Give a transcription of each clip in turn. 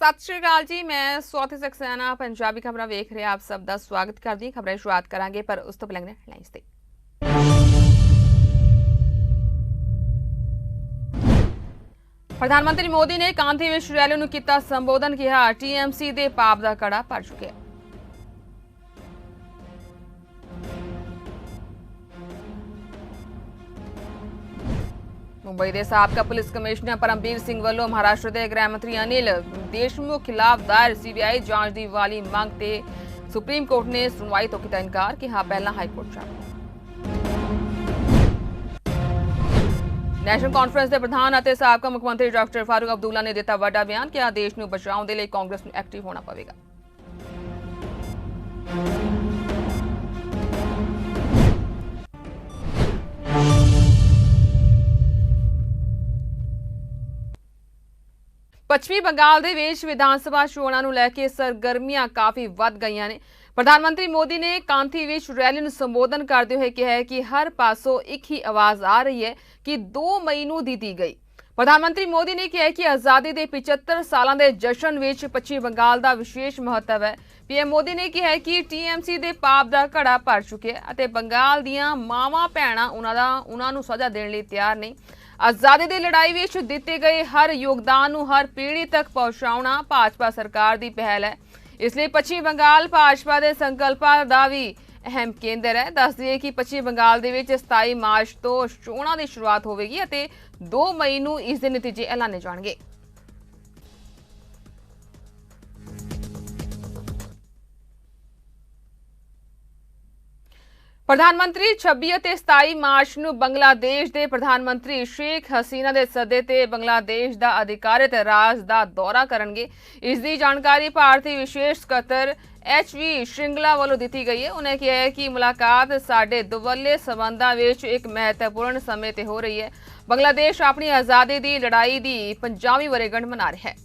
सत श्री अकाल जी, मैं स्वाति सक्सेना पंजाबी खबरां वेख रहे आप सब का स्वागत करती हूं। खबरें शुरुआत करांगे पर उस तो पहले हेडलाइंस ते। प्रधानमंत्री मोदी ने कांधी विच रैली नूं कीता संबोधन, किया टीएमसी दे पाप दा कड़ा भर चुके। मुंबई के साबका पुलिस कमिश्नर परमबीर सिंह वालों महाराष्ट्र के गृह मंत्री अनिल देशमुख खिलाफ दायर सीबीआई जांच की वाली मंग ते सुप्रीम कोर्ट ने सुनवाई तो किया इनकार, कि हाँ पहला हाईकोर्ट जाओ। नैशनल कॉन्फ्रेंस के प्रधान और साबका मुख्यमंत्री डॉक्टर फारूक अब्दुल्ला ने दिता वड्डा बयान, कि देश को बचाने के लिए कांग्रेस को एक्टिव होना पवेगा। पश्चिमी बंगाल दे विच विधानसभा चोणां नूं लैके सरगर्मियां काफ़ी वध गईयां ने। प्रधानमंत्री मोदी ने कांथी विच रैली नूं संबोधन करते हुए कहा है कि हर पासों एक ही आवाज़ आ रही है कि 2 मई नूं दी गई। प्रधानमंत्री मोदी ने कहा कि आज़ादी के 75 सालों के जश्न विच पश्चिमी बंगाल का विशेष महत्व है। पीएम मोदी ने कहा कि टीएमसी के पाप का घड़ा भर चुके और बंगाल दीआं मावां भैणां उन्हां नूं सज़ा देने लई तैयार नहीं। आज़ादी की लड़ाई विच दिते गए हर योगदान नूं हर पीढ़ी तक पहुंचाउणा भाजपा सरकार की पहल है। इसलिए पश्चिमी बंगाल भाजपा के संकल्पां दा भी अहम केंद्र है। दस दिए कि पश्चिमी बंगाल दे विच 27 मार्च तो चोणां की शुरुआत होवेगी और 2 मई नूं इस दे नतीजे ऐलाने जाणगे। प्रधानमंत्री 26 और 27 मार्च नूं बांग्लादेश के प्रधानमंत्री शेख हसीना के सदे ते बांग्लादेश का अधिकारित राज का दौरा करनगे। इसकी जानकारी भारतीय विशेष सकत्तर HV श्रृंगला वालों दी गई है। उन्हें कहा है कि मुलाकात साडे दुवल्ले संबंधां विच एक महत्वपूर्ण समय ते हो रही है। बांग्लादेश अपनी आज़ादी की लड़ाई की 50वीं वर्षगांठ मना रहा है।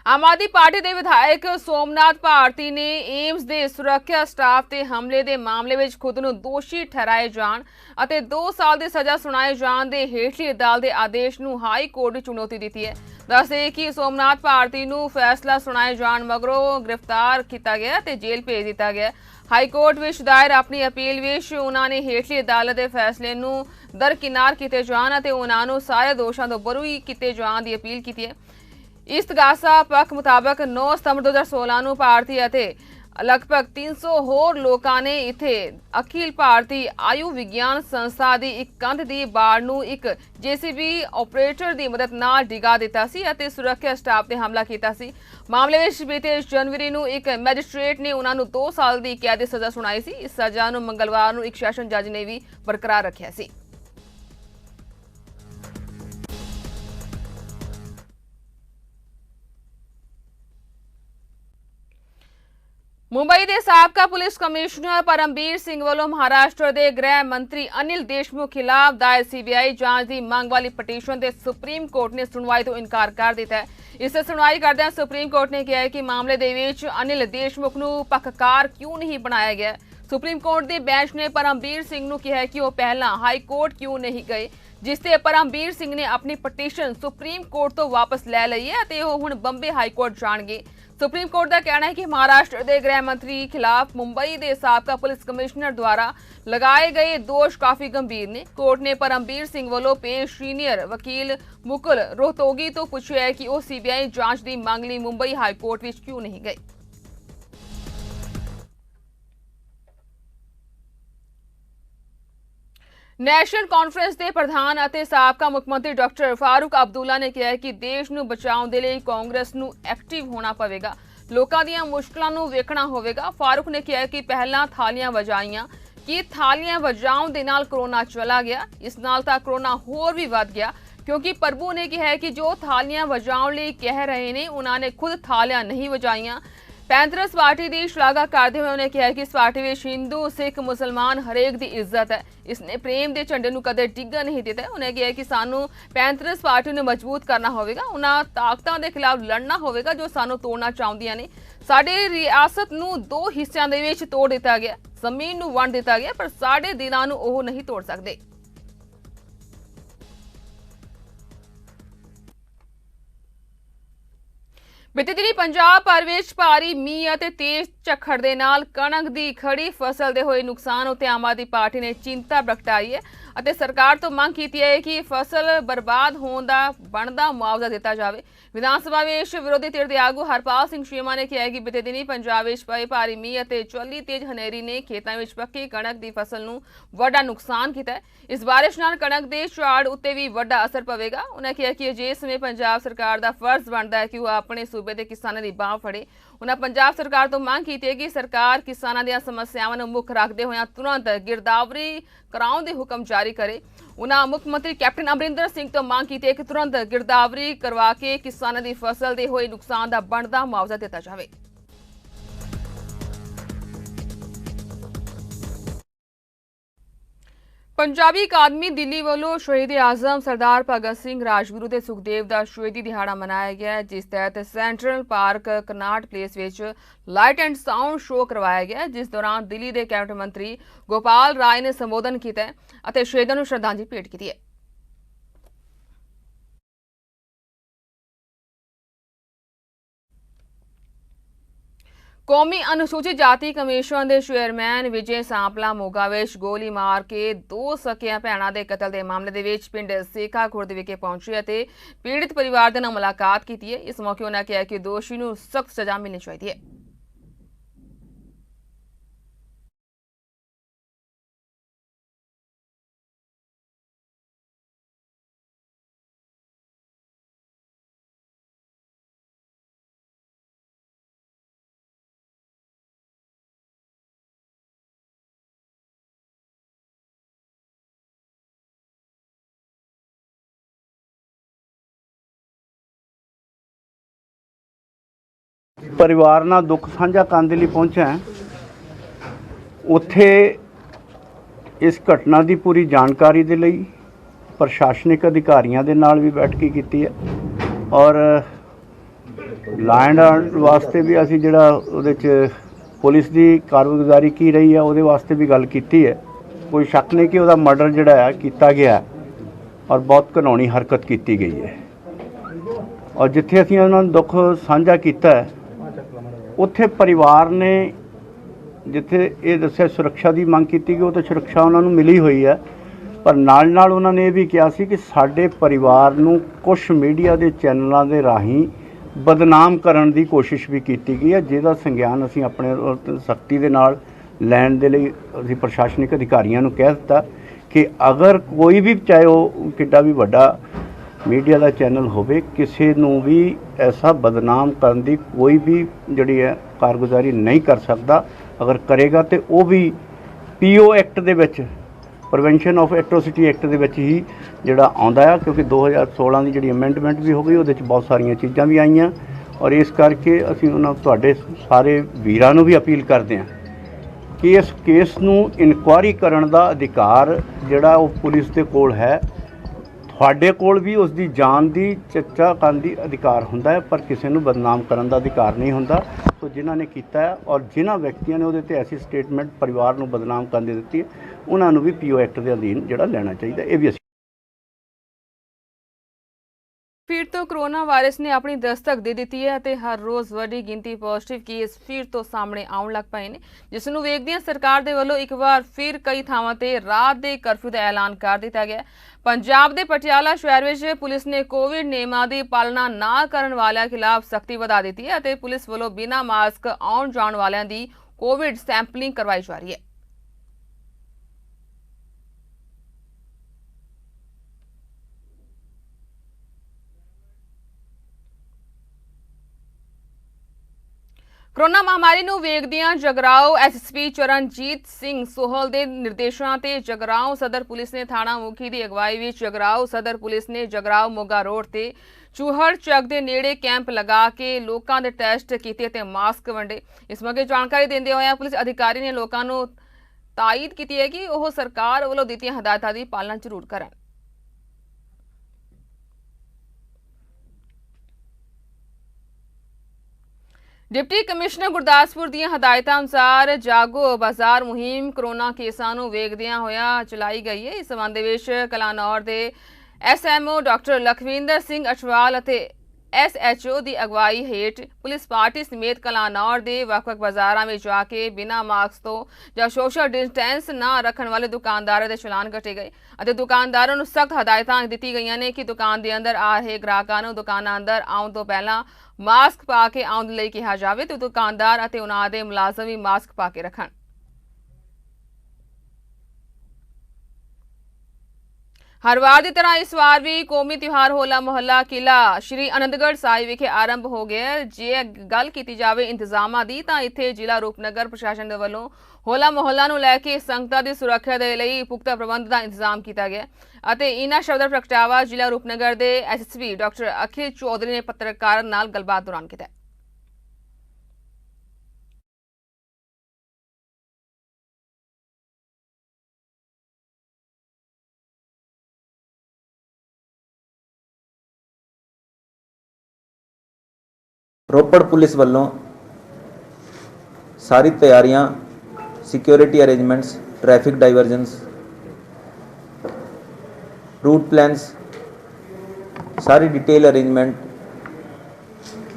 आम आदमी पार्टी के विधायक सोमनाथ भारती ने एम्स के सुरक्षा स्टाफ के हमले के मामले में खुद को दोषी ठहराए जाण और 2 साल की सज़ा सुनाए जाण के हेठली अदालत के आदेश को हाई कोर्ट ने चुनौती दी है। दस दे कि सोमनाथ भारती को फैसला सुनाए जाण मगरों गिरफ्तार किया गया और जेल भेज दिता गया। हाईकोर्ट में दायर अपनी अपील में उन्होंने हेठली अदालत के फैसले को दरकिनार किए जाण और उन्होंने सारे दोषों तो बरी किए जाण की अपील की है। इस्तगासा पक्ष मुताबिक 9 सितंबर 2016 ਨੂੰ ਭਾਰਤੀ ਅਤੇ ਲਗਭਗ 300 ਹੋਰ ਲੋਕਾਂ ਨੇ ਇੱਥੇ ਅਖਿਲ ਭਾਰਤੀ ਆਯੂ ਵਿਗਿਆਨ ਸੰਸਥਾ ਦੀ ਇੱਕ ਕੰਧ ਦੀ ਬਾੜ ਨੂੰ ਇੱਕ JCB ਆਪਰੇਟਰ ਦੀ ਮਦਦ ਨਾਲ ਡਿਗਾ ਦਿੱਤਾ ਸੀ ਅਤੇ ਸੁਰੱਖਿਆ ਸਟਾਫ ਤੇ ਹਮਲਾ ਕੀਤਾ ਸੀ। ਮਾਮਲੇ ਵਿੱਚ ਬੀਤੇ ਜਨਵਰੀ ਨੂੰ ਇੱਕ ਮੈਜਿਸਟ੍ਰੇਟ ਨੇ ਉਹਨਾਂ ਨੂੰ 2 ਸਾਲ ਦੀ ਕੈਦ ਦੀ ਸਜ਼ਾ ਸੁਣਾਈ ਸੀ। ਇਸ ਸਜ਼ਾ ਨੂੰ ਮੰਗਲਵਾਰ ਨੂੰ ਇੱਕ ਸੈਸ਼ਨ ਜੱਜ ਨੇ ਵੀ ਬਰਕਰਾਰ ਰੱਖਿਆ ਸੀ। मुंबई के साबका पुलिस कमिश्नर परमबीर सिंह वालों महाराष्ट्र के गृह मंत्री अनिल देशमुख खिलाफ दायर सीबीआई जांच की मांग वाली पटीशन से सुप्रीम कोर्ट ने सुनवाई तो इनकार कर दिता है। इससे सुनवाई करदे सुप्रीम कोर्ट ने कहा है कि मामले दे विच अनिल देशमुख नूं पक्षकार क्यों नहीं बनाया गया। सुप्रीम कोर्ट के बेंच ने परमबीर सिंह नूं कहा कि वह पहला हाईकोर्ट क्यों नहीं गए, जिससे परमबीर सिंह ने अपनी पटीशन सुप्रीम कोर्ट तो वापस लै लई है ते ओह हुण बंबे हाईकोर्ट जाणगे। सुप्रीम कोर्ट का कहना है कि महाराष्ट्र के गृह मंत्री खिलाफ मुंबई के साबका पुलिस कमिश्नर द्वारा लगाए गए दोष काफी गंभीर ने। कोर्ट ने परमबीर सिंह वालों पेश सीनियर वकील मुकुल रोहतगी तो पूछा है कि वह सीबीआई जांच की मांग लई मुंबई हाईकोर्ट में क्यों नहीं गए। नैशनल कॉन्फ्रेंस के प्रधान और साबका मुख्यमंत्री डॉक्टर फारूक अब्दुल्ला ने कहा कि देश को बचाने के लिए कांग्रेस को एक्टिव होना पवेगा, लोगों दी मुश्किलों को वेखना होगा। फारूक ने कहा कि पहला थालियां वजाइयां कि थालियां वजाउण दे नाल कोरोना चला गया, इस नाल तां कोरोना होर भी वध गया, क्योंकि प्रभु ने कहा कि जो थालियां वजाउण लई कह रहे ने उन्होंने खुद थालियां नहीं वजाइयां। पैंथरस पार्टी की शलाघा करते हुए उन्हें कहा कि इस पार्टी में हिंदू सिख मुसलमान हरेक की इज्जत है, इसने प्रेम के झंडे को कदे डिग्गन नहीं दिता। उन्हें कहा कि सानू पैंथरस पार्टी ने मजबूत करना होगा, उन्होंने ताकतों के खिलाफ लड़ना होगा जो सानू तोड़ना चाहदियां ने। साडी रियासत नू 2 हिस्सों दे विच तोड़ दिता गया, जमीन नू वंड दिता गया, पर साडे दिलां नू ओह नहीं तोड़ सकते। ਬੀਤੇ ਦਿਨੀ ਪੰਜਾਬ ਭਰ ਵਿੱਚ ਭਾਰੀ ਮੀਂਹ ਅਤੇ ਤੇਜ਼ ਝੱਖੜ ਦੇ ਨਾਲ ਕਣਕ ਦੀ ਖੜੀ ਫਸਲ ਦੇ ਹੋਏ ਨੁਕਸਾਨ ਉੱਤੇ ਆਮ ਆਦਮੀ ਪਾਰਟੀ ਨੇ ਚਿੰਤਾ ਪ੍ਰਗਟਾਈ ਹੈ ਅਤੇ ਸਰਕਾਰ ਤੋਂ ਮੰਗ ਕੀਤੀ ਹੈ ਕਿ ਫਸਲ ਬਰਬਾਦ ਹੋਣ ਦਾ ਬਣਦਾ ਮੁਆਵਜ਼ਾ ਦਿੱਤਾ ਜਾਵੇ। ਵਿਧਾਨ ਸਭਾ ਵਿੱਚ ਵਿਰੋਧੀ ਧਿਰ ਦੇ ਆਗੂ ਹਰਪਾਲ ਸਿੰਘ ਚੀਮਾ ਨੇ ਕਿਹਾ ਕਿ ਬੀਤੇ ਦਿਨੀ ਪੰਜਾਬ ਵਿੱਚ ਪਏ ਭਾਰੀ ਮੀਂਹ ਅਤੇ ਚੱਲੀ ਤੇਜ਼ ਹਨੇਰੀ ਨੇ ਖੇਤਾਂ ਵਿੱਚ ਪੱਕੀ ਕਣਕ ਦੀ ਫਸਲ ਨੂੰ ਵੱਡਾ ਨੁਕਸਾਨ ਕੀਤਾ ਹੈ। ਇਸ ਬਾਰਿਸ਼ ਨਾਲ ਕਣਕ ਦੇ ਝਾੜ ਉੱਤੇ ਵੀ ਵੱਡਾ ਅਸਰ ਪਵੇਗਾ। ਉਹਨਾਂ ਕਿਹਾ ਕਿ ਜਿਸ ਸਮੇਂ ਪੰਜਾਬ ਸਰਕਾਰ ਦਾ ਫਰਜ਼ ਬਣਦਾ ਹੈ ਕਿ ਉਹ ਆਪਣੇ ਸੂਬੇ ਦੇ ਕਿਸਾਨਾਂ ਦੀ ਬਾਹ ਫੜੇ। ਉਹਨਾਂ ਪੰਜਾਬ ਸਰਕਾਰ ਤੋਂ ਮੰਗ ਕੀਤੀ ਹੈ ਕਿ ਸਰਕਾਰ ਕਿਸਾਨਾਂ ਦੀਆਂ ਸਮੱਸਿਆਵਾਂ ਨੂੰ ਮੁੱਖ ਰੱਖਦੇ ਹੋਇਆਂ ਤੁਰੰਤ ਗਿਰਦਾਵਰੀ ਕਰਾਉਣ ਦੇ ਹੁਕਮ ਜਾਰੀ करे। ਉਹਨਾਂ ਮੁੱਖ ਮੰਤਰੀ ਕੈਪਟਨ ਅਮਰਿੰਦਰ ਸਿੰਘ ਤੋਂ ਮੰਗ ਕੀਤੀ ਹੈ ਕਿ ਤੁਰੰਤ ਗਿਰਦਾਵਰੀ ਕਰਵਾ ਕੇ ਕਿਸਾਨਾਂ ਦੀ ਫਸਲ ਦੇ ਹੋਏ ਨੁਕਸਾਨ ਦਾ ਬਣਦਾ ਮੁਆਵਜ਼ਾ ਦਿੱਤਾ ਜਾਵੇ। पंजाबी अकादमी दिल्ली वालों शहीद आजम सरदार भगत सिंह राजगुरु के सुखदेव का शहीदी दिहाड़ा मनाया गया है, जिस तहत central park Connaught place which light and sound show करवाया गया, जिस दौरान दिल्ली के कैबिनेट मंत्री गोपाल राय ने संबोधन किया और शहीदों को श्रद्धांजलि भेंट की है। कौमी अनुसूचित जाति कमीशन के चेयरमैन विजय सांपला मोगा विच गोली मार के 2 सकिया भैणों के कतल के मामले के पिंड सेखा खुर्द विखे पहुंचे और पीड़ित परिवार के नाल मुलाकात की है। इस मौके उन्होंने कहा कि दोषी को सख्त सजा मिलनी चाहिए है। परिवार नाल दुख साझा करने लिए पहुंचा है। उत्थे इस घटना की पूरी जानकारी के लिए प्रशासनिक अधिकारियों के नाल भी बैठक की है और लैंड वास्ते भी असी जिहड़ा उहदे च पुलिस की कारगुजारी की रही है उहदे वास्ते भी गल की है। कोई शक नहीं कि उहदा मर्डर जिहड़ा है किया गया और बहुत घिनौनी हरकत की गई है और जिथे असीं उहनां नूं दुख साझा किया है उत्थे परिवार ने जिथे ये दस्सिया सुरक्षा की मंग की गई, तो सुरक्षा उन्होंने मिली हुई है, पर नाल नाल उन्होंने ये भी कहा कि साडे परिवार नूं कुछ मीडिया के चैनलों के राही बदनाम करने की कोशिश भी की गई है, जिसका संज्ञान असीं अपने सख्ती के नाल लैण दे लई असीं प्रशासनिक अधिकारियों नूं कह दिता कि अगर कोई भी चाहे वो किड्डा भी वड्डा मीडिया का चैनल होवे किसी नूं भी ऐसा बदनाम करने की कोई भी जिहड़ी है कारगुजारी नहीं कर सकता। अगर करेगा तो वो भी PO एक्ट दे विच प्रिवेंशन ऑफ एट्रोसिटी एक्ट दे विच ही जिहड़ा आउंदा है, क्योंकि 2016 की जिहड़ी अमेंडमेंट भी हो गई उहदे च बहुत सारियां चीज़ां भी आईयां और इस करके असीं उन्हां तुहाडे सारे वीरां नूं भी अपील करते हैं कि इस केस नूं इनकुआरी करन दा अधिकार जिहड़ा वो पुलिस दे कोल है, ਤੁਹਾਡੇ कोल भी उसकी जान की चर्चा करने की अधिकार होंदा है, पर किसी को बदनाम करने का अधिकार नहीं होंदा। तो जिन्हों ने किया है और जिन्होंने व्यक्तियों ने उहदे ते ऐसी स्टेटमेंट परिवार को बदनाम करने दी है उन्होंने भी PO एक्ट के अधीन जिहड़ा लेना चाहिए। ये भी फिर तो कोरोना वायरस ने अपनी दस्तक दे दी है ਅਤੇ हर रोज़ वड्डी गिनती पॉजिटिव केस फिर तो सामने आउण लग पए ने, जिस नूं वेखदिआं सरकार दे वल्लों एक बार फिर कई थावां ते रात दे कर्फ्यू का ऐलान कर दिता गया। पंजाब दे पटियाला शहर विच पुलिस ने कोविड नियमां दी पालना ना करन वालिਆਂ खिलाफ सख्ती वधा दी है ਅਤੇ पुलिस वल्लों बिना मास्क आउण जाण वालिਆਂ दी कोविड सैंपलिंग करवाई जा रही है। कोरोना महामारी ਨੂੰ ਵੇਖਦਿਆਂ ਜਗਰਾਓ SSP ਚਰਨਜੀਤ ਸਿੰਘ ਸੋਹਲ ਦੇ ਨਿਰਦੇਸ਼ਾਂ ਤੇ ਜਗਰਾਓ ਸਦਰ ਪੁਲਿਸ ਨੇ ਥਾਣਾ ਮੁਖੀ ਦੀ ਅਗਵਾਈ ਵਿੱਚ ਜਗਰਾਓ ਸਦਰ ਪੁਲਿਸ ਨੇ ਜਗਰਾਓ ਮੋਗਾ ਰੋਡ ਤੇ ਚੂਹੜ ਚੱਕ ਦੇ ਨੇੜੇ ਕੈਂਪ ਲਗਾ ਕੇ ਲੋਕਾਂ ਦੇ ਟੈਸਟ ਕੀਤੇ ਤੇ ਮਾਸਕ ਵੰਡੇ। ਇਸ ਮੌਕੇ ਜਾਣਕਾਰੀ ਦਿੰਦੇ ਹੋਏ ਪੁਲਿਸ ਅਧਿਕਾਰੀ ਨੇ ਲੋਕਾਂ ਨੂੰ ਤਾਇਦ ਕੀਤੀ ਹੈ ਕਿ ਉਹ ਸਰਕਾਰ ਵੱਲੋਂ ਦਿੱਤੀਆਂ ਹਦਾਇਤਾਂ ਦੀ ਪਾਲਣਾ ਜ਼ਰੂਰ ਕਰਨ। डिप्टी कमिश्नर गुरदासपुर ਦੀਆਂ ਹਦਾਇਤਾਂ ਅਨੁਸਾਰ ਜਾਗੋ ਬਾਜ਼ਾਰ ਮੁਹਿੰਮ ਕੋਰੋਨਾ ਕੇਸਾਂ ਨੂੰ ਵੇਖਦਿਆਂ ਹੋਇਆ ਚਲਾਈ ਗਈ ਹੈ। ਇਸ ਸੰਬੰਧ ਵਿੱਚ ਕਲਾਨੌਰ ਦੇ SMO ਡਾਕਟਰ ਲਖਵਿੰਦਰ ਸਿੰਘ ਅਠਵਾਲ ਅਤੇ SHO ਦੀ ਅਗਵਾਈ ਹੇਠ ਪੁਲਿਸ ਪਾਰਟੀ ਸਮੇਤ ਕਲਾਨੌਰ ਦੇ ਵੱਖ-ਵੱਖ ਬਾਜ਼ਾਰਾਂ ਵਿੱਚ ਜਾ ਕੇ ਬਿਨਾਂ ਮਾਸਕ ਤੋਂ ਜਾਂ ਸੋਸ਼ਲ ਡਿਸਟੈਂਸ ਨਾ ਰੱਖਣ ਵਾਲੇ ਦੁਕਾਨਦਾਰਾਂ ਦੇ ਚਲਾਨ ਕੱਟੇ ਗਏ ਅਤੇ ਦੁਕਾਨਦਾਰਾਂ ਨੂੰ ਸਖਤ ਹਦਾਇਤਾਂ ਦਿੱਤੀ ਗਈਆਂ ਨੇ ਕਿ ਦੁਕਾਨ ਦੇ ਅੰਦਰ ਆ ਰਹੇ ਗ੍ਰਾਹਕਾਂ ਨੂੰ ਦੁਕਾਨਾਂ ਅੰਦਰ ਆਉਣ ਤੋਂ ਪਹਿਲਾਂ ਮਾਸਕ ਪਾ ਕੇ ਆਉਣ ਲਈ ਕਿਹਾ ਜਾਵੇ ਤੇ ਦੁਕਾਨਦਾਰ ਅਤੇ ਉਹਨਾਂ ਦੇ ਮੁਲਾਜ਼ਮ ਵੀ ਮਾਸਕ ਪਾ ਕੇ ਰੱਖਣ। हर बार की तरह इस बार भी कौमी त्यौहार होला मोहल्ला किला श्री आनंदगढ़ साहिब विखे आरंभ हो गया। जे गल की जाए इंतजामां दी तां इत्थे जिला रूपनगर प्रशासन दे वल्लों होला मोहल्ला नूं लैके संगतां दी सुरक्षा दे लई पुख्ता प्रबंध दा इंतजाम किया गया अते इन्हां शब्दां दा प्रगटावा जिला रूपनगर दे SSP डॉक्टर अखिल चौधरी ने पत्रकारां नाल गलबात दौरान किया। ਰੋਪੜ ਪੁਲਿਸ ਵੱਲੋਂ ਸਾਰੀ ਤਿਆਰੀਆਂ security arrangements traffic diversions route plans सारी डिटेल अरेंजमेंट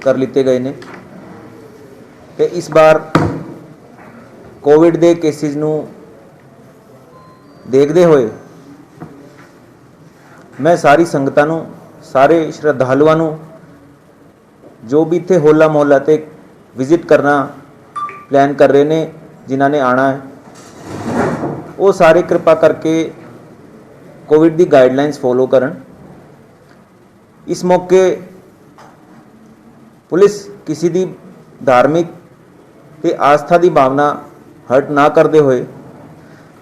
कर लिते गए ने ते इस बार कोविड दे केसिस नूं देखते हुए मैं सारी संगतां नूं सारे श्रद्धालुआं नूं जो भी इत्थे होला मोहल्ला ते विजिट करना प्लान कर रहे ने जिन्हां ने आना है वो सारे कृपा करके कोविड दी गाइडलाइंस फॉलो करन। इस मौके पुलिस किसी दी धार्मिक ते आस्था दी भावना हर्ट ना करते हुए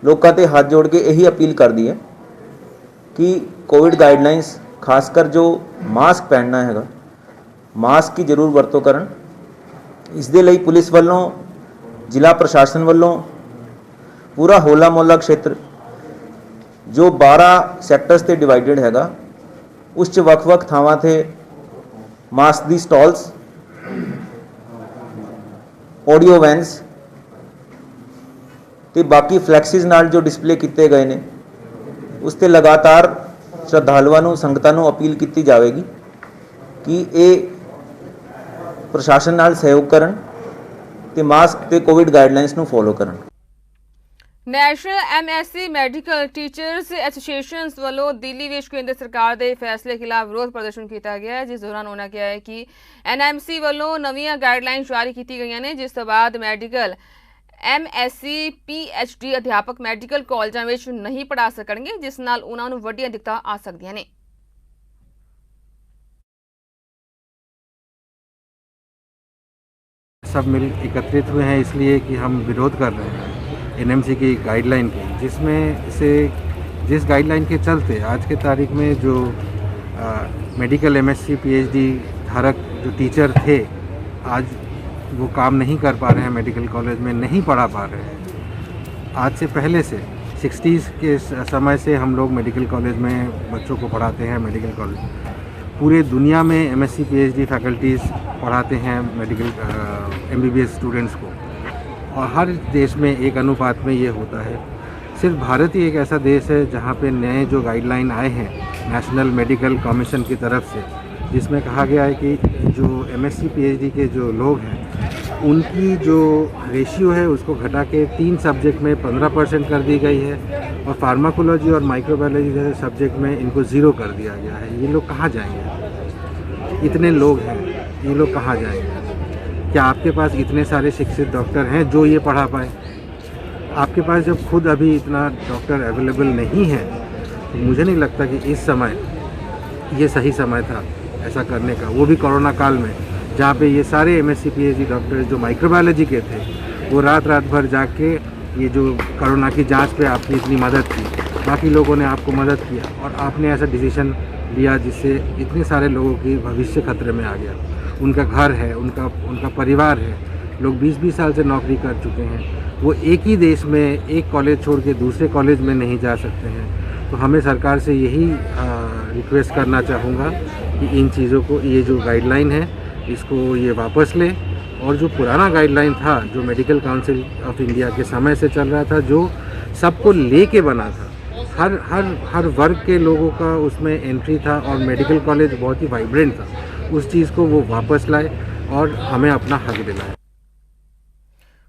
लोगों ते हाथ जोड़ के यही अपील कर दी है कि कोविड गाइडलाइंस खासकर जो मास्क पहनना हैगा मास्क की जरूर वरतों करन। इस दे लई पुलिस वालों जिला प्रशासन वालों पूरा होला मोहल्ला क्षेत्र जो 12 सैक्टर्स ते डिवाइडेड हैगा उस च वख-वख थावां थे मास्क दी स्टॉल्स ऑडियो वैन्स ते बाकी फ्लैक्सिस नाल जो डिस्पले किए गए ने उस ते लगातार श्रद्धालुआं नूं संगतां नूं अपील की जाएगी कि ये प्रशासन नाल सहयोग करन ते मास्क ते कोविड गाइडलाइंस नूं फॉलो करन। National MSc medical teachers association वालों दिल्ली विच केंद्र सरकार के फैसले खिलाफ विरोध प्रदर्शन किया गया है जिस दौरान उन्होंने कहा है कि NMC वालों नवीं गाइडलाइन जारी की गई ने जिस तो बाद मैडिकल MSc PhD अध्यापक मैडिकल कॉलेजों में नहीं पढ़ा सकेंगे जिस नाल उन्हां नूं वड्डियां दिक्कतां आ सकदियां ने। सब मिल एकत्रित हुए हैं इसलिए कि हम विरोध कर रहे हैं NMC की गाइडलाइन की जिसमें से जिस गाइडलाइन के चलते आज के तारीख में जो मेडिकल MSc PhD धारक जो टीचर थे आज वो काम नहीं कर पा रहे हैं, मेडिकल कॉलेज में नहीं पढ़ा पा रहे हैं। आज से पहले से 60s के समय से हम लोग मेडिकल कॉलेज में बच्चों को पढ़ाते हैं। मेडिकल कॉलेज पूरे दुनिया में MSc PhD फैकल्टीज़ पढ़ाते हैं मेडिकल MBBS स्टूडेंट्स को और हर देश में एक अनुपात में ये होता है। सिर्फ भारत ही एक ऐसा देश है जहाँ पे नए जो गाइडलाइन आए हैं नेशनल मेडिकल कमीशन की तरफ से जिसमें कहा गया है कि जो MSc PhD के जो लोग हैं उनकी जो रेशियो है उसको घटा के 3 सब्जेक्ट में 15% कर दी गई है और फार्माकोलॉजी और माइक्रोबायोलॉजी जैसे सब्जेक्ट में इनको 0 कर दिया गया है। ये लोग कहाँ जाएंगे? इतने लोग हैं, ये लोग कहाँ जाएंगे? क्या आपके पास इतने सारे शिक्षित डॉक्टर हैं जो ये पढ़ा पाए? आपके पास जब खुद अभी इतना डॉक्टर अवेलेबल नहीं है तो मुझे नहीं लगता कि इस समय ये सही समय था ऐसा करने का, वो भी कोरोना काल में जहाँ पे ये सारे MSc PhD डॉक्टर जो माइक्रोबायोलॉजी के थे वो रात भर जाके ये जो कोरोना की जांच पे आपकी इतनी मदद की, बाकी लोगों ने आपको मदद किया और आपने ऐसा डिसीजन लिया जिससे इतने सारे लोगों की भविष्य खतरे में आ गया। उनका घर है, उनका परिवार है, लोग 20-20 साल से नौकरी कर चुके हैं, वो एक ही देश में एक कॉलेज छोड़ के दूसरे कॉलेज में नहीं जा सकते हैं। तो हमें सरकार से यही रिक्वेस्ट करना चाहूँगा कि इन चीज़ों को, ये जो गाइडलाइन है इसको ये वापस ले और जो पुराना गाइडलाइन था जो मेडिकल काउंसिल ऑफ इंडिया के समय से चल रहा था जो सबको ले के बना था, हर वर्ग के लोगों का उसमें एंट्री था और मेडिकल कॉलेज बहुत ही वाइब्रेंट था, उस चीज़ को वो वापस लाए और हमें अपना हक दिलाए।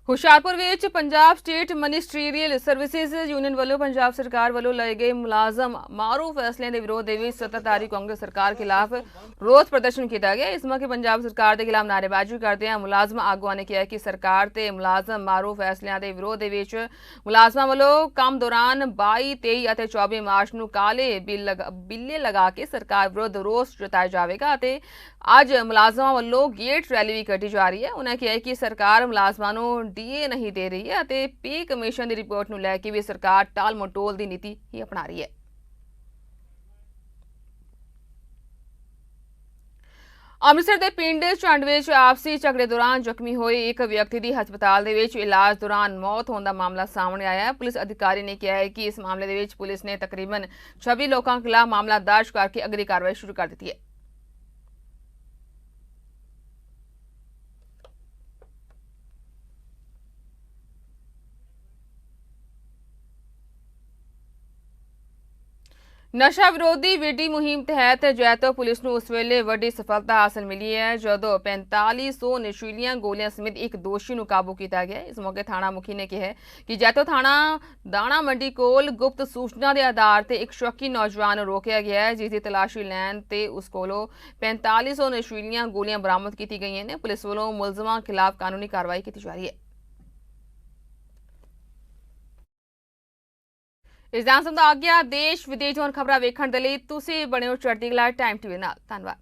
ਹੁਸ਼ਿਆਰਪੁਰ ਵਿੱਚ Punjab state ministerial services union ਵੱਲੋਂ ਪੰਜਾਬ ਸਰਕਾਰ ਵੱਲੋਂ ਲਏ ਗਏ ਮੁਲਾਜ਼ਮ ਮਾਰੂ ਫੈਸਲਿਆਂ ਦੇ ਵਿਰੋਧ ਦੇ ਵਿੱਚ ਸੱਤਾਧਾਰੀ ਕਾਂਗਰਸ ਸਰਕਾਰ ਖਿਲਾਫ ਰੋਸ ਪ੍ਰਦਰਸ਼ਨ ਕੀਤਾ ਗਿਆ। ਇਸ ਮੌਕੇ ਪੰਜਾਬ ਸਰਕਾਰ ਦੇ ਖਿਲਾਫ ਨਾਅਰੇਬਾਜ਼ੀ ਕਰਦਿਆਂ ਮੁਲਾਜ਼ਮ ਆਗੂਆਂ ਨੇ ਕਿਹਾ ਕਿ ਸਰਕਾਰ ਤੇ ਮੁਲਾਜ਼ਮ ਮਾਰੂ ਫੈਸਲਿਆਂ ਦੇ ਵਿਰੋਧ ਦੇ ਵਿੱਚ ਮੁਲਾਜ਼ਮਾਂ ਵੱਲੋਂ ਕੰਮ ਦੌਰਾਨ 22, 23 ਅਤੇ 24 ਮਾਰਚ ਨੂੰ ਕਾਲੇ ਬਿੱਲੇ ਲਗਾ ਕੇ ਸਰਕਾਰ ਵਿਰੁੱਧ ਰੋਸ ਜਤਾਇਆ ਜਾਵੇਗਾ ਅਤੇ ਅੱਜ ਮੁਲਾਜ਼ਮਾਂ ਵੱਲੋਂ ਗੇਟ ਰੈਲੀ ਵੀ ਕੱਢੀ ਜਾ ਰਹੀ ਹੈ। ਉਹਨਾਂ ਕਿਹਾ ਕਿ ਸਰਕਾਰ ਮੁਲਾਜ਼ਮਾਂ ਨੂੰ ਡੀਏ ਨਹੀਂ ਦੇ ਰਹੀ ਹੈ ਅਤੇ ਪੇ ਕਮਿਸ਼ਨ ਦੀ ਰਿਪੋਰਟ ਨੂੰ ਲੈ ਕੇ ਵੀ ਸਰਕਾਰ ਟਾਲ ਮਟੋਲ ਦੀ ਨੀਤੀ ਹੀ ਅਪਣਾ ਰਹੀ ਹੈ। ਅੰਮ੍ਰਿਤਸਰ ਦੇ ਪਿੰਡ ਝੰਡ ਵਿੱਚ ਆਪਸੀ ਝਗੜੇ ਦੌਰਾਨ ਜ਼ਖਮੀ ਹੋਏ ਇੱਕ ਵਿਅਕਤੀ ਦੀ ਹਸਪਤਾਲ ਦੇ ਵਿੱਚ ਇਲਾਜ ਦੌਰਾਨ ਮੌਤ ਹੋਣ ਦਾ ਮਾਮਲਾ ਸਾਹਮਣੇ ਆਇਆ ਹੈ। ਪੁਲਿਸ ਅਧਿਕਾਰੀ ਨੇ ਕਿਹਾ ਹੈ ਕਿ ਇਸ ਮਾਮਲੇ ਦੇ ਵਿੱਚ ਪੁਲਿਸ ਨੇ ਤਕਰੀਬਨ 26 ਲੋਕਾਂ ਖਿਲਾਫ ਮਾਮਲਾ ਦਰਜ ਕਰਕੇ ਅਗਲੀ ਕਾਰਵਾਈ ਸ਼ੁਰੂ ਕਰ ਦਿੱਤੀ ਹੈ। ਨਸ਼ਾ ਵਿਰੋਧੀ ਵਿੱਢੀ ਮੁਹਿੰਮ ਤਹਿਤ ਜੈਤੋ ਪੁਲਿਸ ਨੂੰ ਉਸ ਵੇਲੇ ਵੱਡੀ ਸਫਲਤਾ ਹਾਸਲ ਮਿਲੀ ਹੈ ਜਦੋਂ 4500 ਨਸ਼ੀਲੀਆਂ ਗੋਲੀਆਂ ਸਮੇਤ ਇੱਕ ਦੋਸ਼ੀ ਨੂੰ ਕਾਬੂ ਕੀਤਾ ਗਿਆ। ਇਸ ਮੌਕੇ ਥਾਣਾ ਮੁਖੀ ਨੇ ਕਿਹਾ ਕਿ ਜੈਤੋ ਥਾਣਾ ਦਾਣਾ ਮੰਡੀ ਕੋਲ ਗੁਪਤ ਸੂਚਨਾ ਦੇ ਆਧਾਰ ਤੇ ਇੱਕ ਸ਼ੱਕੀ ਨੌਜਵਾਨ ਨੂੰ ਰੋਕਿਆ ਗਿਆ ਹੈ, ਜਿਸ ਦੀ ਤਲਾਸ਼ੀ ਲੈਣ ਤੇ ਉਸ ਕੋਲੋਂ 4500 ਨਸ਼ੀਲੀਆਂ ਗੋਲੀਆਂ ਬਰਾਮਦ ਕੀਤੀ ਗਈਆਂ ਨੇ। ਪੁਲਿਸ ਵੱਲੋਂ ਮੁਲਜ਼ਮਾਂ ਖਿਲਾਫ ਕਾਨੂੰਨੀ ਕਾਰਵਾਈ ਕੀਤੀ ਜਾ ਰਹੀ ਹੈ। ਇਸ ਦਾ ਆ ਗਿਆ ਦੇਸ਼ ਵਿਦੇਸ਼ ਦੀਆਂ ਖਬਰਾਂ ਵੇਖਣ ਦੇ ਲਈ ਤੁਸੀਂ ਬਣਿਓ ਚੜ੍ਹਦੀ ਕਲਾ ਟਾਈਮ ਟੀਵੀ ਨਾਲ। ਧੰਨਵਾਦ।